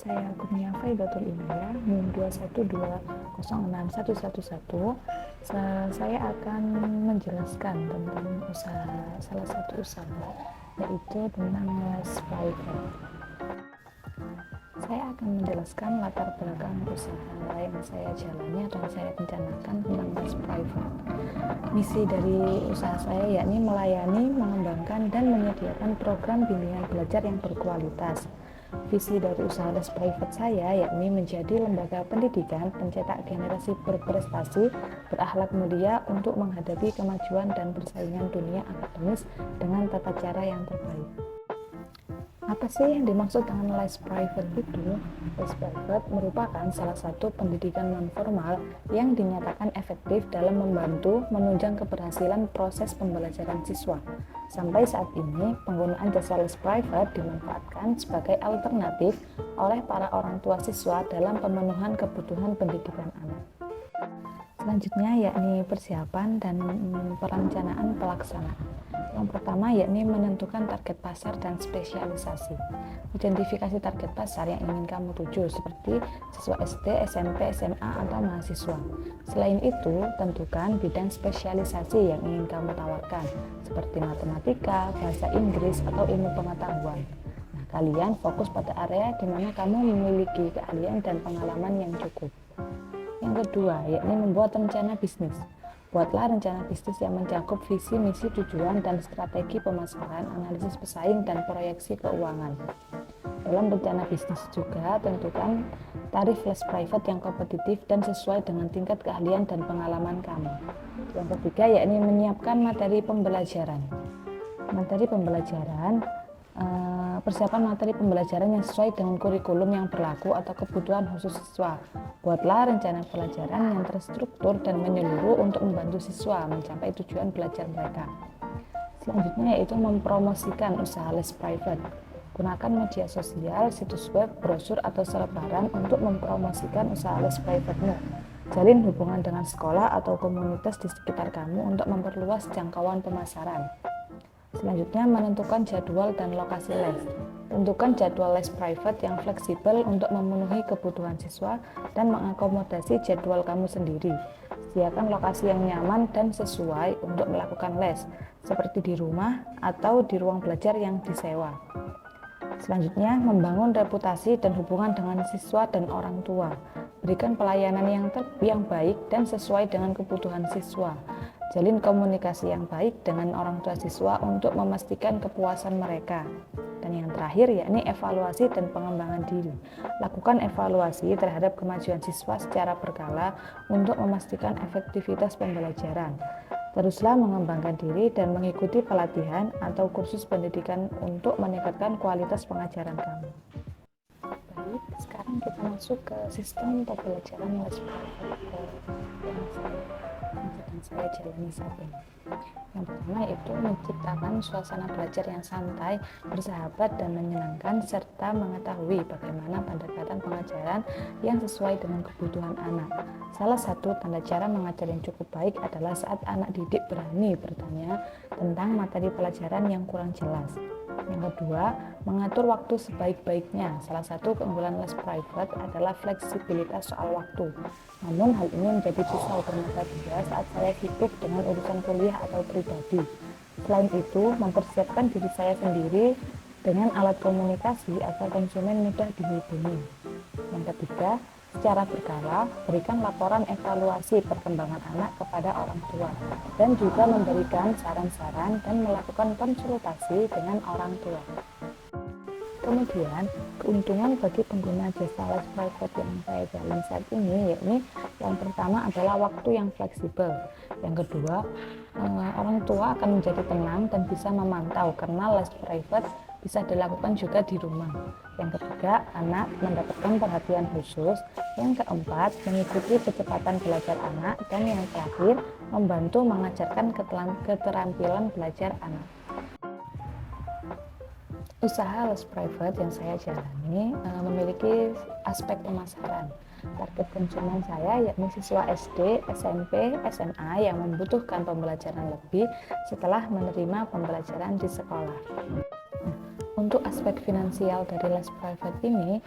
saya Kurnia Faidatul Inayah, NIM 212061111. Saya akan menjelaskan tentang salah satu usaha, yaitu tentang les private. Saya akan menjelaskan latar belakang usaha yang saya jalani atau yang saya rencanakan tentang les private. Misi dari usaha saya yakni melayani, mengembangkan, dan menyediakan program bimbingan belajar yang berkualitas. Visi dari usaha les private saya yakni menjadi lembaga pendidikan pencetak generasi berprestasi, berakhlak mulia untuk menghadapi kemajuan dan persaingan dunia akademis dengan tata cara yang terbaik. Apa sih yang dimaksud dengan les private itu? Les private merupakan salah satu pendidikan non-formal yang dinyatakan efektif dalam membantu menunjang keberhasilan proses pembelajaran siswa. Sampai saat ini, penggunaan jasa les private dimanfaatkan sebagai alternatif oleh para orang tua siswa dalam pemenuhan kebutuhan pendidikan anak. Selanjutnya yakni persiapan dan perencanaan pelaksanaan. Yang pertama yakni menentukan target pasar dan spesialisasi. Identifikasi target pasar yang ingin kamu tuju seperti siswa SD, SMP, SMA, atau mahasiswa. Selain itu, tentukan bidang spesialisasi yang ingin kamu tawarkan seperti matematika, bahasa Inggris, atau ilmu pengetahuan. Nah, kalian fokus pada area di mana kamu memiliki keahlian dan pengalaman yang cukup. Yang kedua, yakni membuat rencana bisnis. Buatlah rencana bisnis yang mencakup visi, misi, tujuan, dan strategi pemasaran, analisis pesaing, dan proyeksi keuangan. Dalam rencana bisnis juga, tentukan tarif les private yang kompetitif dan sesuai dengan tingkat keahlian dan pengalaman kamu. Yang ketiga, yakni menyiapkan materi pembelajaran. Persiapan materi pembelajaran yang sesuai dengan kurikulum yang berlaku atau kebutuhan khusus siswa. Buatlah rencana pelajaran yang terstruktur dan menyeluruh untuk membantu siswa mencapai tujuan belajar mereka. Selanjutnya yaitu mempromosikan usaha les private. Gunakan media sosial, situs web, brosur, atau selebaran untuk mempromosikan usaha les private-mu. Jalin hubungan dengan sekolah atau komunitas di sekitar kamu untuk memperluas jangkauan pemasaran. Selanjutnya, menentukan jadwal dan lokasi les. Tentukan jadwal les private yang fleksibel untuk memenuhi kebutuhan siswa dan mengakomodasi jadwal kamu sendiri. Sediakan lokasi yang nyaman dan sesuai untuk melakukan les, seperti di rumah atau di ruang belajar yang disewa. Selanjutnya, membangun reputasi dan hubungan dengan siswa dan orang tua. Berikan pelayanan yang baik dan sesuai dengan kebutuhan siswa. Jalin komunikasi yang baik dengan orang tua siswa untuk memastikan kepuasan mereka. Dan yang terakhir yakni evaluasi dan pengembangan diri. Lakukan evaluasi terhadap kemajuan siswa secara berkala untuk memastikan efektivitas pembelajaran. Teruslah mengembangkan diri dan mengikuti pelatihan atau kursus pendidikan untuk meningkatkan kualitas pengajaran kamu. Baik, sekarang kita masuk ke sistem pembelajaran les private yang saya jalani saat ini. Yang pertama yaitu menciptakan suasana belajar yang santai, bersahabat, dan menyenangkan, serta mengetahui bagaimana pendekatan pengajaran yang sesuai dengan kebutuhan anak. Salah satu tanda cara mengajar yang cukup baik adalah saat anak didik berani bertanya tentang materi pelajaran yang kurang jelas. Yang kedua, mengatur waktu sebaik-baiknya. Salah satu keunggulan les private adalah fleksibilitas soal waktu. Namun hal ini menjadi pisau bermata dua saat saya sibuk dengan urusan kuliah atau pribadi. Selain itu, mempersiapkan diri saya sendiri dengan alat komunikasi agar konsumen mudah dihubungi. Yang ketiga, secara berkala, berikan laporan evaluasi perkembangan anak kepada orang tua dan juga memberikan saran-saran dan melakukan konsultasi dengan orang tua. Kemudian, keuntungan bagi pengguna jasa les private yang saya jalani saat ini yakni yang pertama adalah waktu yang fleksibel. Yang kedua, orang tua akan menjadi tenang dan bisa memantau karena les private bisa dilakukan juga di rumah. Yang ketiga, anak mendapatkan perhatian khusus. Yang keempat, mengikuti kecepatan belajar anak. Dan yang terakhir, membantu mengajarkan keterampilan belajar anak. Usaha les private yang saya jalani memiliki aspek pemasaran. Target konsumen saya yakni siswa SD, SMP, SMA yang membutuhkan pembelajaran lebih setelah menerima pembelajaran di sekolah. Untuk aspek finansial dari les private ini,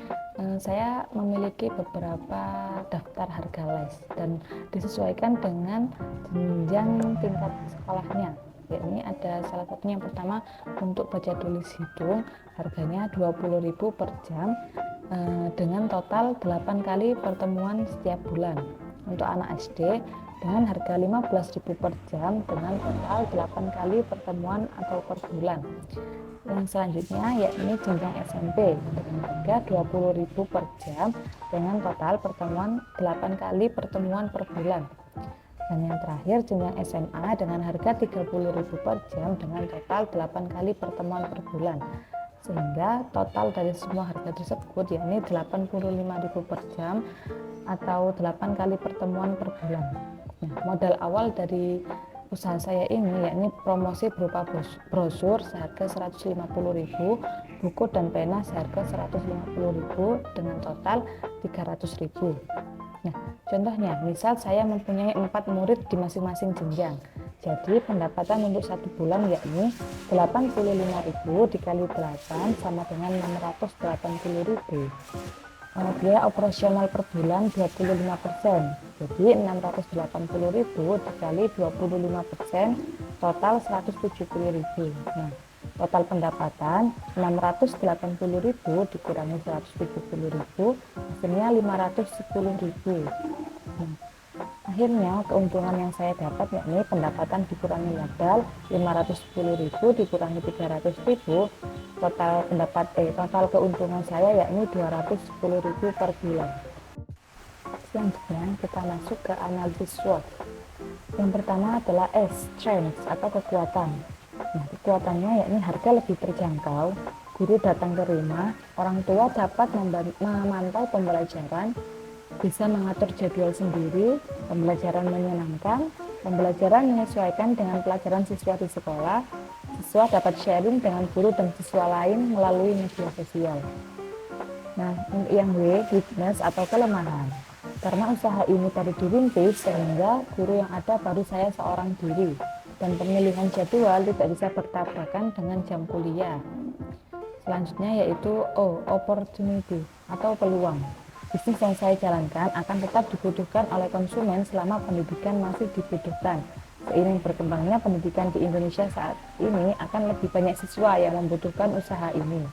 saya memiliki beberapa daftar harga les dan disesuaikan dengan jenjang tingkat sekolahnya. Yakni ada salah satunya yang pertama untuk baca tulis hitung, harganya 20.000 per jam dengan total 8 kali pertemuan setiap bulan. Untuk anak SD dengan harga 15.000 per jam dengan total 8 kali pertemuan atau per bulan. Yang selanjutnya yakni jenjang SMP dengan harga 20.000 per jam dengan total pertemuan 8 kali pertemuan per bulan. Dan yang terakhir jenjang SMA dengan harga 30.000 per jam dengan total 8 kali pertemuan per bulan. Sehingga total dari semua harga tersebut yakni 85.000 per jam atau 8 kali pertemuan per bulan. Nah, modal awal dari usaha saya ini yakni promosi berupa brosur seharga 150.000, buku dan pena seharga 150.000 dengan total 300.000. Nah, contohnya misal saya mempunyai 4 murid di masing-masing jenjang. Jadi pendapatan untuk satu bulan yakni 85.000 dikali 8 sama dengan 680.000. Biaya operasional per bulan 25%, jadi 680.000 dikali 25%, total 170.000. Nah, total pendapatan 680.000 dikurangi 170.000, hasilnya 510.000. Nah, akhirnya keuntungan yang saya dapat yakni pendapatan dikurangi modal 510.000 dikurangi 300.000, total keuntungan saya yakni 210.000 per bulan. Selanjutnya kita masuk ke analisis SWOT. Yang pertama adalah strength atau kekuatan. Nah, kekuatannya yakni harga lebih terjangkau, guru datang ke rumah, orang tua dapat memantau pembelajaran, bisa mengatur jadwal sendiri, pembelajaran menyenangkan, pembelajaran menyesuaikan dengan pelajaran siswa di sekolah, siswa dapat sharing dengan guru dan siswa lain melalui media sosial. Nah, untuk yang weakness atau kelemahan, karena usaha ini baru dirintis sehingga guru yang ada baru saya seorang diri dan pemilihan jadwal tidak bisa bertabrakan dengan jam kuliah. Selanjutnya yaitu opportunity atau peluang. Bisnis yang saya jalankan akan tetap dibutuhkan oleh konsumen selama pendidikan masih dibutuhkan. Seiring berkembangnya pendidikan di Indonesia saat ini akan lebih banyak siswa yang membutuhkan usaha ini.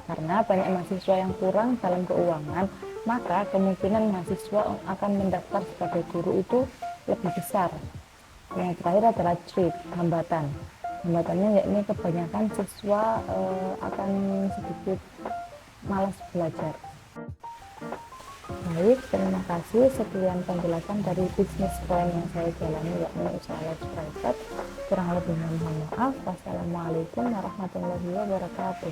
Karena banyak mahasiswa yang kurang dalam keuangan, maka kemungkinan mahasiswa akan mendaftar sebagai guru itu lebih besar. Yang terakhir adalah threat, hambatan. Hambatannya yakni kebanyakan siswa akan sedikit malas belajar. Baik, terima kasih. Sekian penjelasan dari bisnis plan yang saya jalani yakni usaha les private. Kurang lebihnya mohon maaf. Wassalamualaikum warahmatullahi wabarakatuh.